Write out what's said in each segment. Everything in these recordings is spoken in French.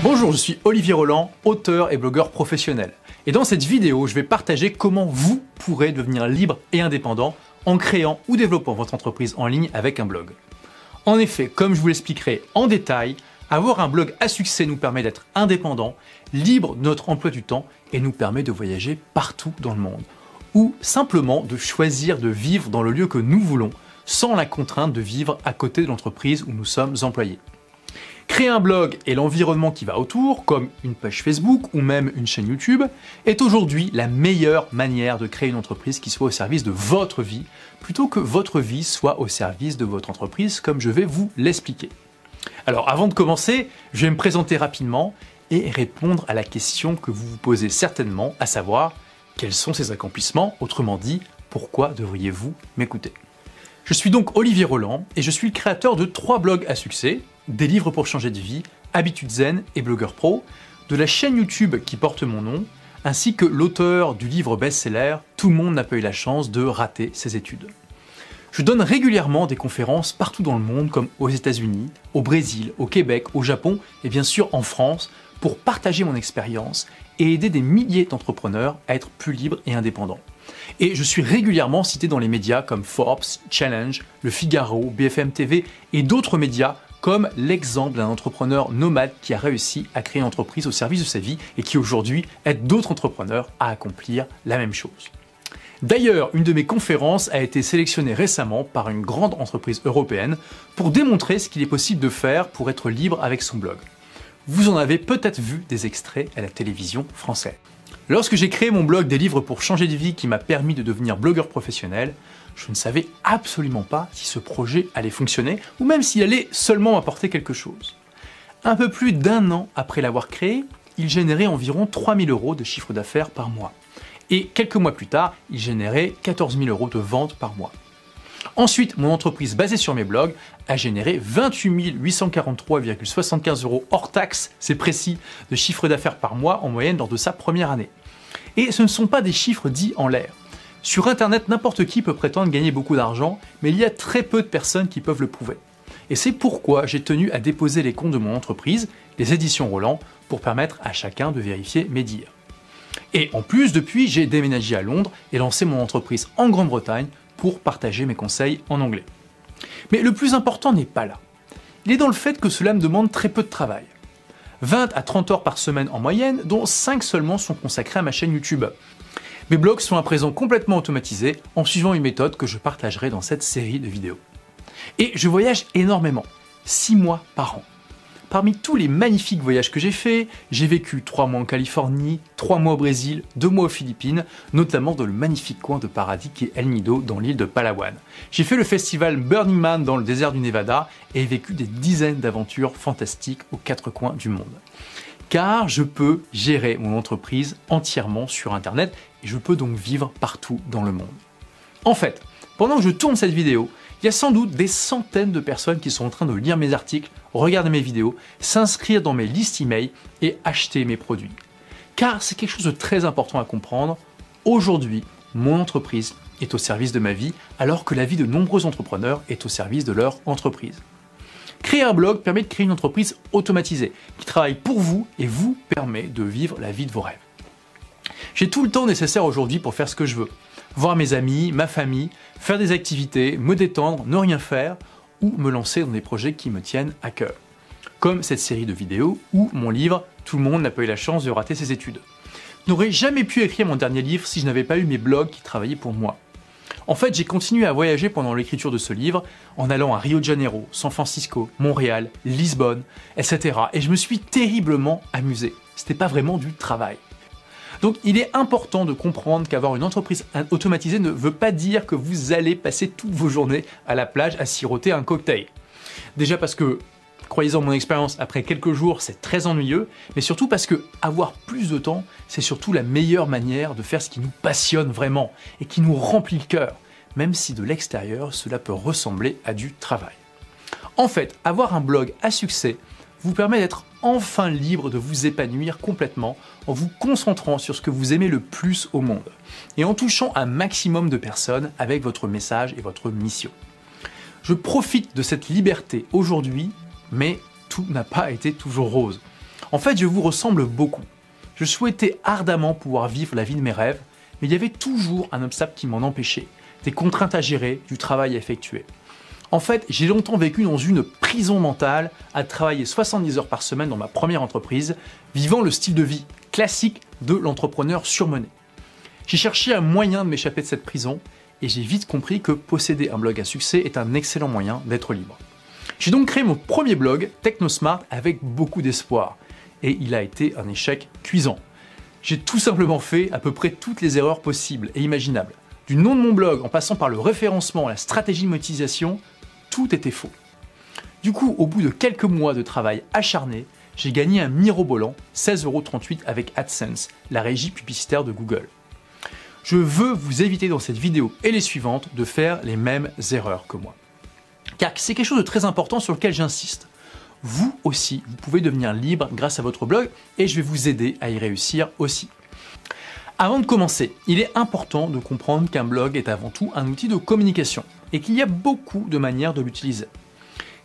Bonjour, je suis Olivier Roland, auteur et blogueur professionnel. Et dans cette vidéo, je vais partager comment vous pourrez devenir libre et indépendant en créant ou développant votre entreprise en ligne avec un blog. En effet, comme je vous l'expliquerai en détail, avoir un blog à succès nous permet d'être indépendant, libre de notre emploi du temps et nous permet de voyager partout dans le monde. Ou simplement de choisir de vivre dans le lieu que nous voulons, sans la contrainte de vivre à côté de l'entreprise où nous sommes employés. Créer un blog et l'environnement qui va autour, comme une page Facebook ou même une chaîne YouTube, est aujourd'hui la meilleure manière de créer une entreprise qui soit au service de votre vie, plutôt que votre vie soit au service de votre entreprise, comme je vais vous l'expliquer. Alors avant de commencer, je vais me présenter rapidement et répondre à la question que vous vous posez certainement, à savoir, quels sont ces accomplissements? Autrement dit, pourquoi devriez-vous m'écouter? Je suis donc Olivier Roland et je suis le créateur de 3 blogs à succès, des livres pour changer de vie, Habitudes Zen et Blogueur Pro, de la chaîne YouTube qui porte mon nom, ainsi que l'auteur du livre best-seller Tout le monde n'a pas eu la chance de rater ses études. Je donne régulièrement des conférences partout dans le monde, comme aux États-Unis, au Brésil, au Québec, au Japon et bien sûr en France, pour partager mon expérience et aider des milliers d'entrepreneurs à être plus libres et indépendants. Et je suis régulièrement cité dans les médias comme Forbes, Challenge, Le Figaro, BFM TV et d'autres médias comme l'exemple d'un entrepreneur nomade qui a réussi à créer une entreprise au service de sa vie et qui aujourd'hui aide d'autres entrepreneurs à accomplir la même chose. D'ailleurs, une de mes conférences a été sélectionnée récemment par une grande entreprise européenne pour démontrer ce qu'il est possible de faire pour être libre avec son blog. Vous en avez peut-être vu des extraits à la télévision française. Lorsque j'ai créé mon blog des livres pour changer de vie qui m'a permis de devenir blogueur professionnel, je ne savais absolument pas si ce projet allait fonctionner ou même s'il allait seulement m'apporter quelque chose. Un peu plus d'1 an après l'avoir créé, il générait environ 3 000 € de chiffre d'affaires par mois. Et quelques mois plus tard, il générait 14 000 € de ventes par mois. Ensuite, mon entreprise basée sur mes blogs a généré 28 843,75 € hors taxes, c'est précis, de chiffre d'affaires par mois en moyenne lors de sa première année. Et ce ne sont pas des chiffres dits en l'air. Sur Internet, n'importe qui peut prétendre gagner beaucoup d'argent, mais il y a très peu de personnes qui peuvent le prouver. Et c'est pourquoi j'ai tenu à déposer les comptes de mon entreprise, les éditions Roland, pour permettre à chacun de vérifier mes dires. Et en plus, depuis, j'ai déménagé à Londres et lancé mon entreprise en Grande-Bretagne pour partager mes conseils en anglais. Mais le plus important n'est pas là. Il est dans le fait que cela me demande très peu de travail. 20 à 30 heures par semaine en moyenne, dont 5 seulement sont consacrées à ma chaîne YouTube. Mes blogs sont à présent complètement automatisés en suivant une méthode que je partagerai dans cette série de vidéos. Et je voyage énormément, 6 mois par an. Parmi tous les magnifiques voyages que j'ai faits, j'ai vécu 3 mois en Californie, 3 mois au Brésil, 2 mois aux Philippines, notamment dans le magnifique coin de paradis qui est El Nido dans l'île de Palawan. J'ai fait le festival Burning Man dans le désert du Nevada et vécu des dizaines d'aventures fantastiques aux 4 coins du monde. Car je peux gérer mon entreprise entièrement sur Internet et je peux donc vivre partout dans le monde. En fait, pendant que je tourne cette vidéo, il y a sans doute des centaines de personnes qui sont en train de lire mes articles, regarder mes vidéos, s'inscrire dans mes listes email et acheter mes produits. Car c'est quelque chose de très important à comprendre. Aujourd'hui, mon entreprise est au service de ma vie, alors que la vie de nombreux entrepreneurs est au service de leur entreprise. Créer un blog permet de créer une entreprise automatisée qui travaille pour vous et vous permet de vivre la vie de vos rêves. J'ai tout le temps nécessaire aujourd'hui pour faire ce que je veux. Voir mes amis, ma famille, faire des activités, me détendre, ne rien faire ou me lancer dans des projets qui me tiennent à cœur. Comme cette série de vidéos ou mon livre « Tout le monde n'a pas eu la chance de rater ses études ». Je n'aurais jamais pu écrire mon dernier livre si je n'avais pas eu mes blogs qui travaillaient pour moi. En fait, j'ai continué à voyager pendant l'écriture de ce livre en allant à Rio de Janeiro, San Francisco, Montréal, Lisbonne, etc. Et je me suis terriblement amusé. C'était pas vraiment du travail. Donc il est important de comprendre qu'avoir une entreprise automatisée ne veut pas dire que vous allez passer toutes vos journées à la plage à siroter un cocktail. Déjà parce que, croyez-en mon expérience, après quelques jours c'est très ennuyeux, mais surtout parce que avoir plus de temps, c'est surtout la meilleure manière de faire ce qui nous passionne vraiment et qui nous remplit le cœur, même si de l'extérieur cela peut ressembler à du travail. En fait, avoir un blog à succès vous permet d'être enfin libre de vous épanouir complètement en vous concentrant sur ce que vous aimez le plus au monde et en touchant un maximum de personnes avec votre message et votre mission. Je profite de cette liberté aujourd'hui, mais tout n'a pas été toujours rose. En fait, je vous ressemble beaucoup. Je souhaitais ardemment pouvoir vivre la vie de mes rêves, mais il y avait toujours un obstacle qui m'en empêchait, des contraintes à gérer, du travail à effectuer. En fait, j'ai longtemps vécu dans une prison mentale, à travailler 70 heures par semaine dans ma première entreprise, vivant le style de vie classique de l'entrepreneur surmené. J'ai cherché un moyen de m'échapper de cette prison et j'ai vite compris que posséder un blog à succès est un excellent moyen d'être libre. J'ai donc créé mon premier blog, TechnoSmart, avec beaucoup d'espoir. Et il a été un échec cuisant. J'ai tout simplement fait à peu près toutes les erreurs possibles et imaginables. Du nom de mon blog en passant par le référencement à la stratégie de monétisation, tout était faux. Du coup, au bout de quelques mois de travail acharné, j'ai gagné un mirobolant 16,38 € avec AdSense, la régie publicitaire de Google. Je veux vous éviter dans cette vidéo et les suivantes de faire les mêmes erreurs que moi. Car c'est quelque chose de très important sur lequel j'insiste. Vous aussi, vous pouvez devenir libre grâce à votre blog et je vais vous aider à y réussir aussi. Avant de commencer, il est important de comprendre qu'un blog est avant tout un outil de communication et qu'il y a beaucoup de manières de l'utiliser.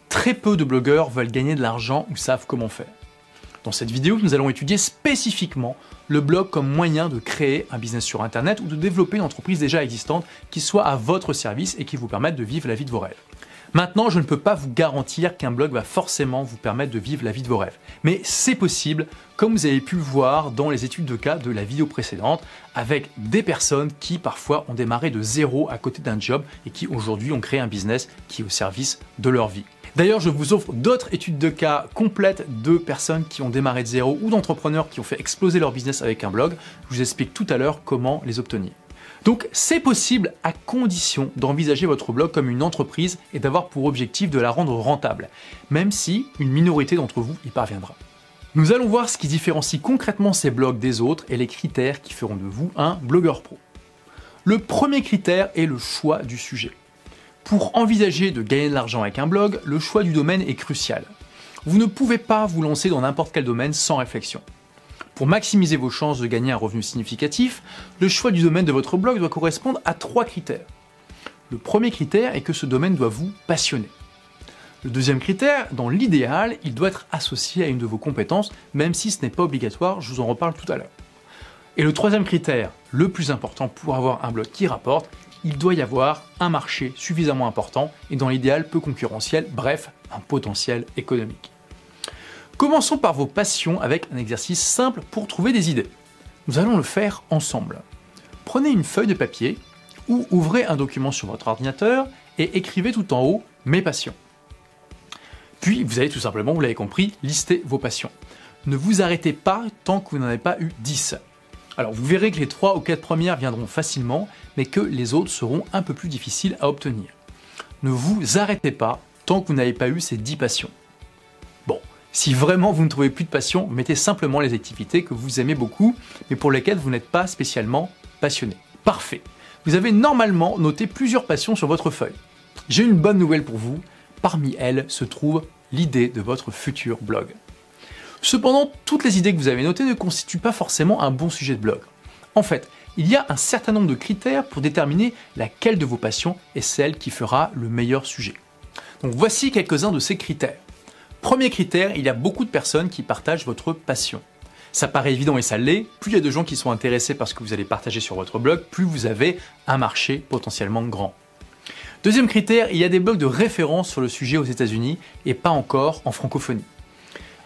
Très peu de blogueurs veulent gagner de l'argent ou savent comment faire. Dans cette vidéo, nous allons étudier spécifiquement le blog comme moyen de créer un business sur Internet ou de développer une entreprise déjà existante qui soit à votre service et qui vous permette de vivre la vie de vos rêves. Maintenant, je ne peux pas vous garantir qu'un blog va forcément vous permettre de vivre la vie de vos rêves. Mais c'est possible, comme vous avez pu le voir dans les études de cas de la vidéo précédente, avec des personnes qui parfois ont démarré de zéro à côté d'un job et qui aujourd'hui ont créé un business qui est au service de leur vie. D'ailleurs, je vous offre d'autres études de cas complètes de personnes qui ont démarré de zéro ou d'entrepreneurs qui ont fait exploser leur business avec un blog. Je vous explique tout à l'heure comment les obtenir. Donc c'est possible à condition d'envisager votre blog comme une entreprise et d'avoir pour objectif de la rendre rentable, même si une minorité d'entre vous y parviendra. Nous allons voir ce qui différencie concrètement ces blogs des autres et les critères qui feront de vous un blogueur pro. Le premier critère est le choix du sujet. Pour envisager de gagner de l'argent avec un blog, le choix du domaine est crucial. Vous ne pouvez pas vous lancer dans n'importe quel domaine sans réflexion. Pour maximiser vos chances de gagner un revenu significatif, le choix du domaine de votre blog doit correspondre à 3 critères. Le premier critère est que ce domaine doit vous passionner. Le deuxième critère, dans l'idéal, il doit être associé à une de vos compétences, même si ce n'est pas obligatoire, je vous en reparle tout à l'heure. Et le troisième critère, le plus important pour avoir un blog qui rapporte, il doit y avoir un marché suffisamment important et dans l'idéal peu concurrentiel, bref, un potentiel économique. Commençons par vos passions avec un exercice simple pour trouver des idées. Nous allons le faire ensemble. Prenez une feuille de papier ou ouvrez un document sur votre ordinateur et écrivez tout en haut « Mes passions ». Puis vous allez tout simplement, vous l'avez compris, lister vos passions. Ne vous arrêtez pas tant que vous n'en avez pas eu 10. Alors vous verrez que les 3 ou 4 premières viendront facilement, mais que les autres seront un peu plus difficiles à obtenir. Ne vous arrêtez pas tant que vous n'avez pas eu ces 10 passions. Bon. Si vraiment vous ne trouvez plus de passion, mettez simplement les activités que vous aimez beaucoup, mais pour lesquelles vous n'êtes pas spécialement passionné. Parfait. Vous avez normalement noté plusieurs passions sur votre feuille. J'ai une bonne nouvelle pour vous. Parmi elles se trouve l'idée de votre futur blog. Cependant, toutes les idées que vous avez notées ne constituent pas forcément un bon sujet de blog. En fait, il y a un certain nombre de critères pour déterminer laquelle de vos passions est celle qui fera le meilleur sujet. Donc voici quelques-uns de ces critères. Premier critère, il y a beaucoup de personnes qui partagent votre passion. Ça paraît évident et ça l'est, plus il y a de gens qui sont intéressés par ce que vous allez partager sur votre blog, plus vous avez un marché potentiellement grand. Deuxième critère, il y a des blogs de référence sur le sujet aux États-Unis et pas encore en francophonie.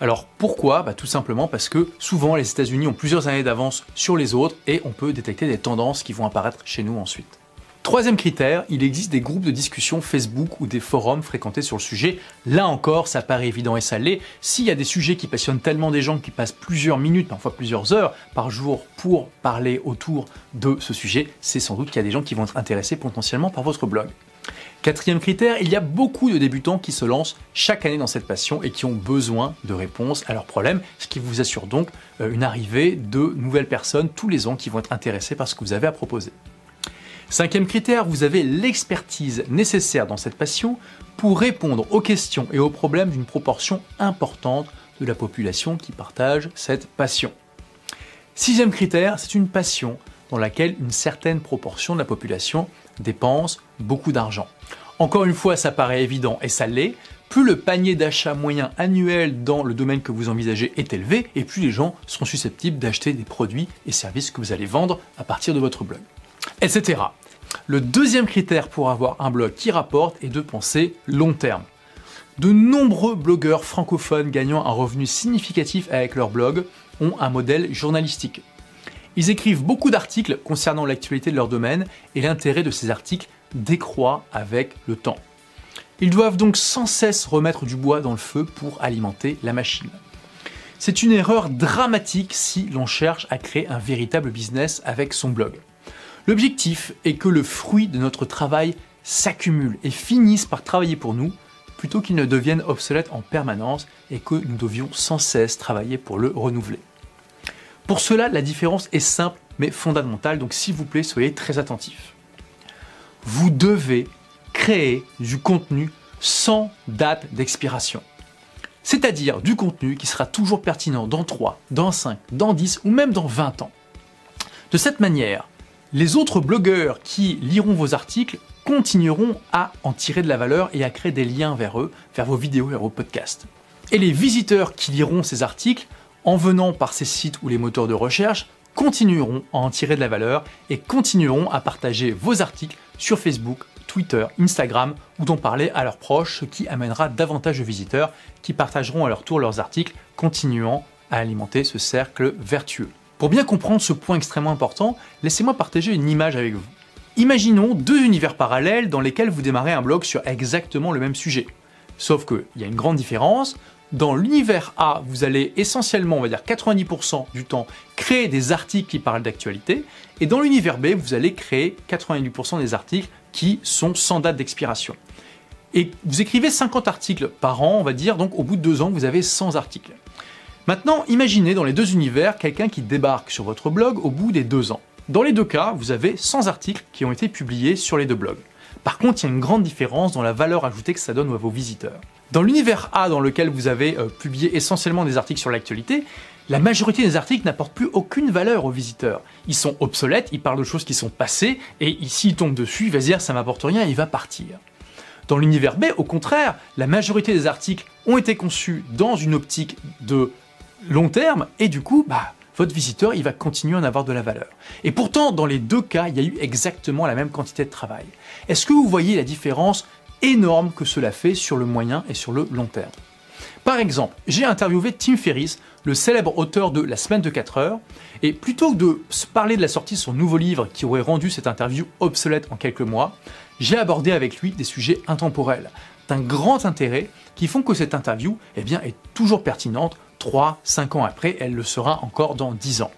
Alors pourquoi ? Tout simplement parce que souvent les États-Unis ont plusieurs années d'avance sur les autres et on peut détecter des tendances qui vont apparaître chez nous ensuite. Troisième critère, il existe des groupes de discussion Facebook ou des forums fréquentés sur le sujet. Là encore, ça paraît évident et ça l'est. S'il y a des sujets qui passionnent tellement des gens qui passent plusieurs minutes, parfois plusieurs heures par jour pour parler autour de ce sujet, c'est sans doute qu'il y a des gens qui vont être intéressés potentiellement par votre blog. Quatrième critère, il y a beaucoup de débutants qui se lancent chaque année dans cette passion et qui ont besoin de réponses à leurs problèmes, ce qui vous assure donc une arrivée de nouvelles personnes tous les ans qui vont être intéressées par ce que vous avez à proposer. Cinquième critère, vous avez l'expertise nécessaire dans cette passion pour répondre aux questions et aux problèmes d'une proportion importante de la population qui partage cette passion. Sixième critère, c'est une passion dans laquelle une certaine proportion de la population dépense beaucoup d'argent. Encore une fois, ça paraît évident et ça l'est. plus le panier d'achat moyen annuel dans le domaine que vous envisagez est élevé, et plus les gens seront susceptibles d'acheter des produits et services que vous allez vendre à partir de votre blog, etc. Le deuxième critère pour avoir un blog qui rapporte est de penser long terme. De nombreux blogueurs francophones gagnant un revenu significatif avec leur blog ont un modèle journalistique. Ils écrivent beaucoup d'articles concernant l'actualité de leur domaine et l'intérêt de ces articles décroît avec le temps. Ils doivent donc sans cesse remettre du bois dans le feu pour alimenter la machine. C'est une erreur dramatique si l'on cherche à créer un véritable business avec son blog. L'objectif est que le fruit de notre travail s'accumule et finisse par travailler pour nous, plutôt qu'il ne devienne obsolète en permanence et que nous devions sans cesse travailler pour le renouveler. Pour cela, la différence est simple mais fondamentale, donc s'il vous plaît, soyez très attentifs. Vous devez créer du contenu sans date d'expiration. C'est-à-dire du contenu qui sera toujours pertinent dans 3, dans 5, dans 10 ou même dans 20 ans. De cette manière, les autres blogueurs qui liront vos articles continueront à en tirer de la valeur et à créer des liens vers eux, vers vos vidéos et vos podcasts. Et les visiteurs qui liront ces articles, en venant par ces sites ou les moteurs de recherche, continueront à en tirer de la valeur et continueront à partager vos articles sur Facebook, Twitter, Instagram ou d'en parler à leurs proches, ce qui amènera davantage de visiteurs qui partageront à leur tour leurs articles, continuant à alimenter ce cercle vertueux. Pour bien comprendre ce point extrêmement important, laissez-moi partager une image avec vous. Imaginons deux univers parallèles dans lesquels vous démarrez un blog sur exactement le même sujet. Sauf qu'il y a une grande différence. Dans l'univers A, vous allez essentiellement, on va dire 90% du temps, créer des articles qui parlent d'actualité. Et dans l'univers B, vous allez créer 98% des articles qui sont sans date d'expiration. Et vous écrivez 50 articles par an, on va dire, donc au bout de 2 ans, vous avez 100 articles. Maintenant, imaginez dans les deux univers quelqu'un qui débarque sur votre blog au bout des 2 ans. Dans les deux cas, vous avez 100 articles qui ont été publiés sur les deux blogs. Par contre, il y a une grande différence dans la valeur ajoutée que ça donne à vos visiteurs. Dans l'univers A, dans lequel vous avez publié essentiellement des articles sur l'actualité, la majorité des articles n'apportent plus aucune valeur aux visiteurs. Ils sont obsolètes, ils parlent de choses qui sont passées, et s'il tombe dessus, il va se dire « ça m'apporte rien » et il va partir. Dans l'univers B, au contraire, la majorité des articles ont été conçus dans une optique de long terme, et du coup, votre visiteur, il va continuer à en avoir de la valeur. Et pourtant, dans les deux cas, il y a eu exactement la même quantité de travail. Est-ce que vous voyez la différence énorme que cela fait sur le moyen et sur le long terme? Par exemple, j'ai interviewé Tim Ferriss, le célèbre auteur de La semaine de 4 heures, et plutôt que de parler de la sortie de son nouveau livre qui aurait rendu cette interview obsolète en quelques mois, j'ai abordé avec lui des sujets intemporels, d'un grand intérêt, qui font que cette interview est toujours pertinente. 3, 5 ans après, elle le sera encore dans 10 ans.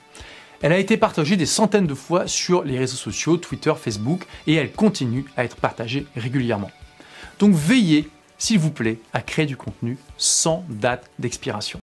Elle a été partagée des centaines de fois sur les réseaux sociaux, Twitter, Facebook, et elle continue à être partagée régulièrement. Donc veillez, s'il vous plaît, à créer du contenu sans date d'expiration.